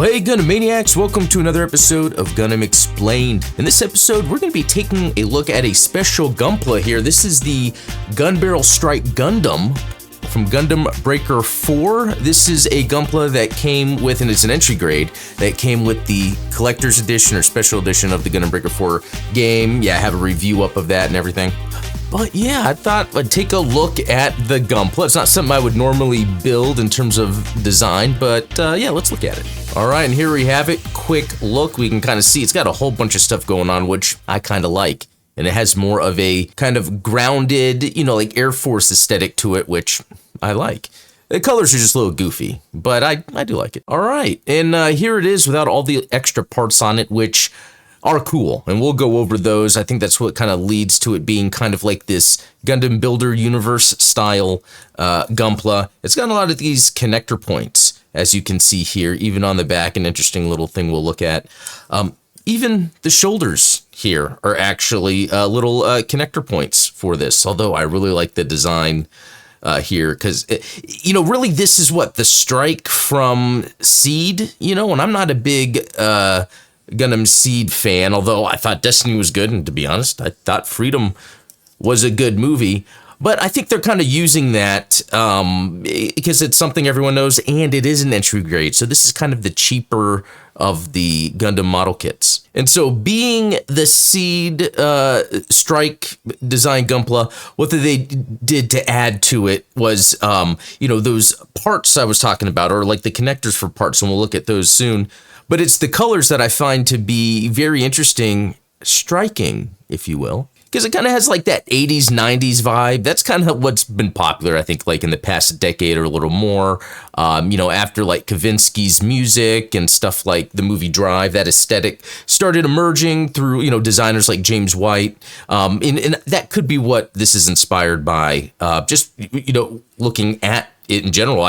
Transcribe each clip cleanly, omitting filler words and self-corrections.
Hey Gundam Maniacs, welcome to another episode of Gundam Explained. In this episode, we're going to be taking a look at a special Gunpla here. This is the Gun Barrel Strike Gundam from Gundam Breaker 4. This is a Gunpla that came with, and it's an entry grade, that came with the Collector's Edition or Special Edition of the Gundam Breaker 4 game. Yeah, I have a review up of that and everything. But yeah, I thought I'd take a look at the Gunpla. It's not something I would normally build in terms of design, but yeah, let's look at it. All right, and here we have it. Quick look. We can kind of see it's got a whole bunch of stuff going on, which I kind of like. And it has more of a kind of grounded, like Air Force aesthetic to it, which I like. The colors are just a little goofy, but I do like it. All right, and here it is without all the extra parts on it, which are cool, and we'll go over those. I think that's what kind of leads to it being kind of like this Gundam Builder Universe style Gunpla. It's got a lot of these connector points, as you can see here, even on the back, an interesting little thing we'll look at. Even the shoulders here are actually little connector points for this, although I really like the design here, because, really this is what, the strike from Seed, and I'm not a big Gundam Seed fan, although I thought Destiny was good, and to be honest, I thought Freedom was a good movie. But I think they're kind of using that because it's something everyone knows, and it is an entry grade. So this is kind of the cheaper of the Gundam model kits. And so being the Seed Strike design Gunpla, what they did to add to it was, those parts I was talking about, or like the connectors for parts, and we'll look at those soon. But it's the colors that I find to be very interesting, striking, if you will. Because it kind of has like that 80s, 90s vibe. That's kind of what's been popular, I think, like in the past decade or a little more. After like Kavinsky's music and stuff like the movie Drive, that aesthetic started emerging through, designers like James White. And that could be what this is inspired by. Looking at it in general.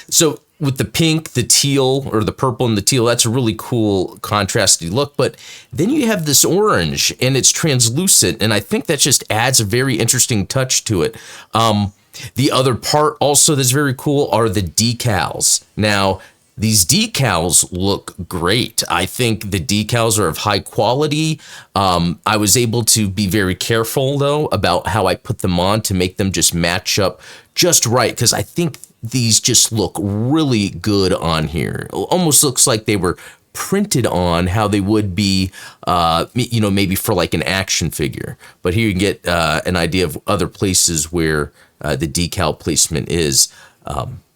So with the pink, the teal, or the purple and the teal, that's a really cool contrasty look. But then you have this orange, and it's translucent, and I think that just adds a very interesting touch to it. The other part also that's very cool are the decals. Now, these decals look great. I think the decals are of high quality. I was able to be very careful, though, about how I put them on to make them just match up just right, because I think these just look really good on here. It almost looks like they were printed on how they would be, maybe for like an action figure. But here you get an idea of other places where the decal placement is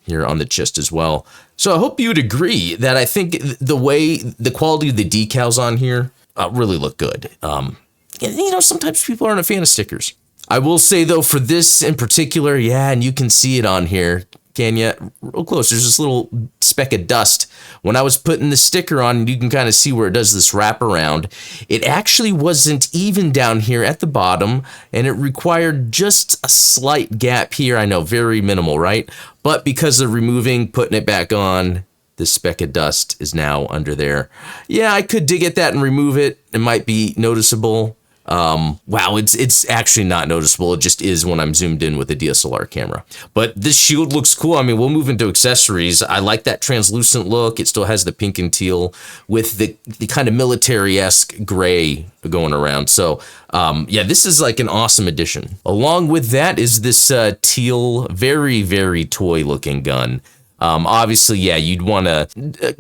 here on the chest as well. So I hope you would agree that I think the quality of the decals on here really look good. Sometimes people aren't a fan of stickers. I will say, though, for this in particular, yeah, and you can see it on here, can you? Real close, there's this little speck of dust. When I was putting the sticker on, you can kind of see where it does this wraparound. It actually wasn't even down here at the bottom, and it required just a slight gap here. I know, very minimal, right? But because of putting it back on, this speck of dust is now under there. Yeah, I could dig at that and remove it. It might be noticeable. Wow, it's actually not noticeable. It just is when I'm zoomed in with a DSLR camera. But this shield looks cool. I mean, we'll move into accessories. I like that translucent look. It still has the pink and teal with the kind of military-esque gray going around. So, this is like an awesome addition. Along with that is this teal, very, very toy-looking gun. Obviously, yeah, you'd want to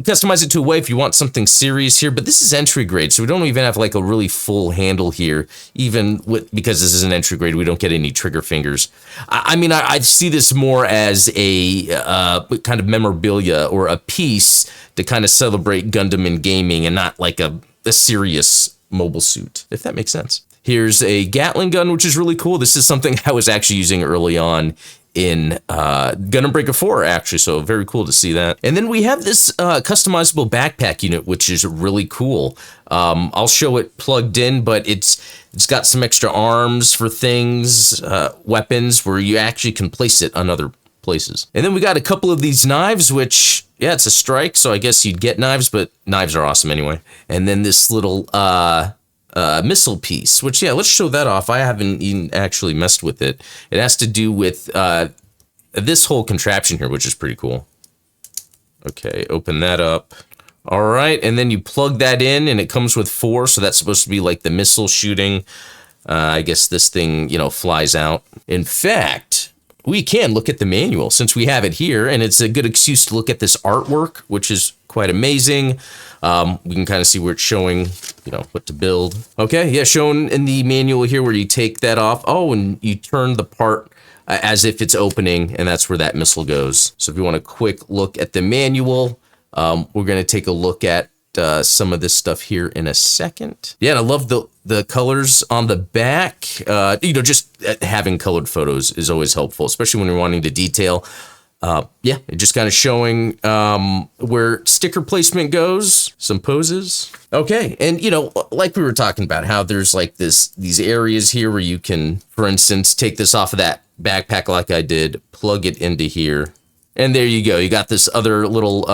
customize it to a way if you want something serious here, but this is entry grade, so we don't even have like a really full handle here, because this is an entry grade, we don't get any trigger fingers. I see this more as a kind of memorabilia or a piece to kind of celebrate Gundam in gaming and not like a serious mobile suit, if that makes sense. Here's a Gatling gun, which is really cool. This is something I was actually using early on in Gundam Breaker 4, actually, so very cool to see that. And then we have this customizable backpack unit, which is really cool. I'll show it plugged in, but it's got some extra arms for things, weapons, where you actually can place it on other places. And then we got a couple of these knives, which, yeah, it's a strike, so I guess you'd get knives, but knives are awesome anyway. And then this little missile piece, which, yeah, let's show that off. I haven't even actually messed with it. It has to do with this whole contraption here, which is pretty cool. Okay, open that up. All right, and then you plug that in, and it comes with 4, so that's supposed to be like the missile shooting. I guess this thing, flies out. In fact, we can look at the manual since we have it here, and it's a good excuse to look at this artwork, which is quite amazing. We can kind of see where it's showing, what to build. Okay, yeah, shown in the manual here where you take that off. Oh, and you turn the part as if it's opening, and that's where that missile goes. So if you want a quick look at the manual, we're going to take a look at some of this stuff here in a second. Yeah, and I love the colors on the back. Just having colored photos is always helpful, especially when you're wanting to detail. Yeah, just kind of showing where sticker placement goes, some poses. Okay, and like we were talking about, how there's like these areas here where you can, for instance, take this off of that backpack like I did, plug it into here, and there you go. You got this other little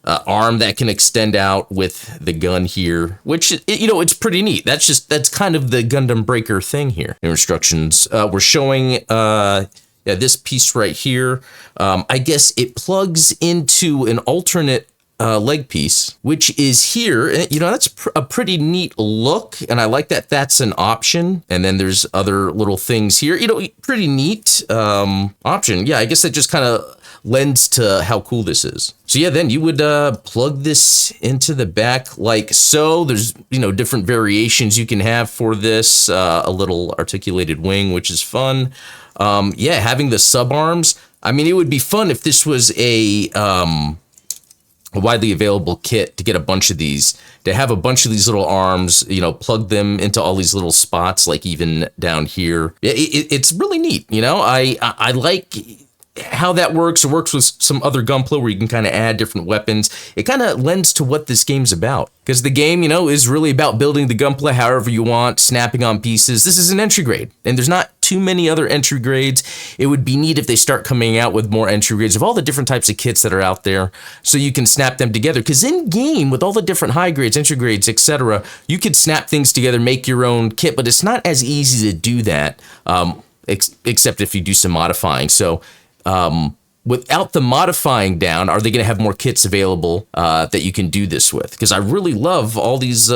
arm that can extend out with the gun here, which, it's pretty neat. That's kind of the Gundam Breaker thing here. Instructions, we're showing this piece right here. I guess it plugs into an alternate leg piece, which is here. That's a pretty neat look, and I like that that's an option. And then there's other little things here, pretty neat option. Yeah, I guess that just kind of lends to how cool this is. So yeah, then you would plug this into the back like so. There's different variations you can have for this. A little articulated wing, which is fun. Yeah, having the sub arms. I mean, it would be fun if this was a widely available kit to get a bunch of these, to have a bunch of these little arms, plug them into all these little spots, like even down here. It's really neat. I like how that works. It works with some other Gunpla where you can kind of add different weapons. It kind of lends to what this game's about, because the game, is really about building the Gunpla however you want, snapping on pieces. This is an entry grade, and there's not too many other entry grades. It would be neat if they start coming out with more entry grades of all the different types of kits that are out there, so you can snap them together. Because in game, with all the different high grades, entry grades, etc., you could snap things together, make your own kit, but it's not as easy to do that, except if you do some modifying. So without the modifying down, are they going to have more kits available that you can do this with? Because I really love all these,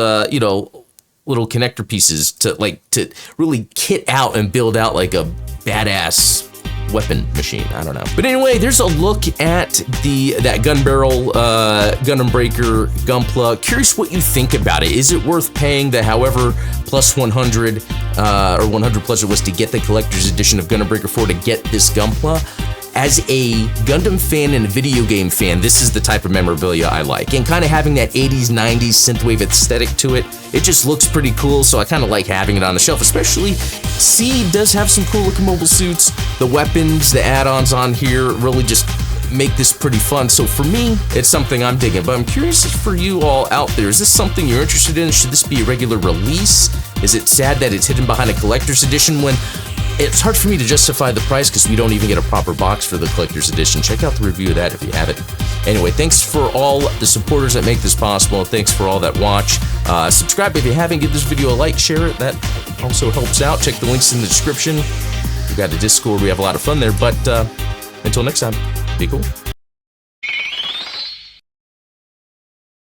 little connector pieces to really kit out and build out like a badass weapon machine. I don't know. But anyway, there's a look at that gun barrel Gundam Breaker Gunpla. Curious what you think about it. Is it worth paying the however plus 100 or 100 plus it was to get the collector's edition of Gundam Breaker 4 to get this Gunpla? As a Gundam fan and a video game fan, this is the type of memorabilia I like. And kind of having that 80s, 90s synthwave aesthetic to it, it just looks pretty cool, so I kind of like having it on the shelf. Especially, C does have some cool looking mobile suits. The weapons, the add-ons on here really just make this pretty fun. So for me, it's something I'm digging. But I'm curious for you all out there, is this something you're interested in? Should this be a regular release? Is it sad that it's hidden behind a collector's edition when it's hard for me to justify the price because we don't even get a proper box for the collector's edition? Check out the review of that if you haven't. Anyway, thanks for all the supporters that make this possible. Thanks for all that watch. Subscribe if you haven't. Give this video a like, share it. That also helps out. Check the links in the description. We've got a Discord. We have a lot of fun there. But until next time, be cool.